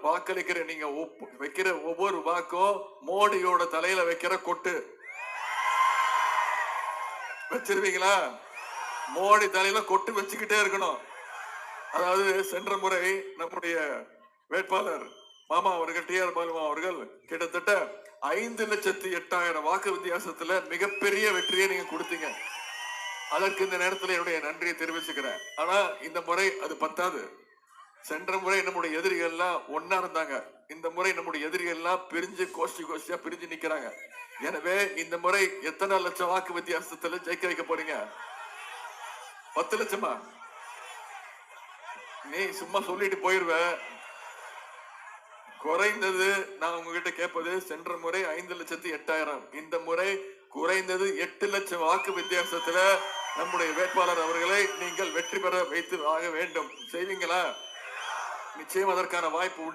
வாக்களிக்கிற நீங்க வைக்கிற ஒவ்வொரு வாக்கும் மோடியோட தலையில வைக்கிற கொட்டு. வச்சிருவீங்களா? மோடி தலையில கொட்டு வச்சுக்கிட்டே இருக்கணும். அதாவது சென்ற முறை நம்முடைய வேட்பாளர் மாமா அவர்கள் டி ஆர் பாலுமா அவர்கள் கிட்டத்தட்ட 5,08,000 வாக்கு வித்தியாசத்துல மிகப்பெரிய வெற்றியை நீங்க கொடுத்தீங்க. அதற்கு இந்த நேரத்தில் என்னுடைய நன்றியை தெரிவிச்சுக்கிறேன். ஆனா இந்த முறை அது பத்தாது. சென்ற முறை நம்முடைய எதிரிகள் எல்லாம் ஒன்னா இருந்தாங்க. இந்த முறை நம்முடைய எதிரிகள் எல்லாம் பிரிஞ்சு கோஷ்டியா பிரிஞ்சு நிக்கிறாங்க. எனவே இந்த முறை எத்தனை லட்சம் வாக்கு வித்தியாசத்துல ஜெயிக்க வைக்க போறீங்க? 10 லட்சமா? நீ சும்மா சொல்லிட்டு போயிருவ. குறைந்தது நான் உங்ககிட்ட கேட்பது, சென்ற முறை 5,08,000, இந்த முறை குறைந்தது 8 லட்சம் வாக்கு வித்தியாசத்துல நம்முடைய வேட்பாளர் அவர்களை நீங்கள் வெற்றி பெற வைத்து ஆக வேண்டும். செய்வீங்களா? நிச்சயம் அதற்கான வாய்ப்பு உண்டு.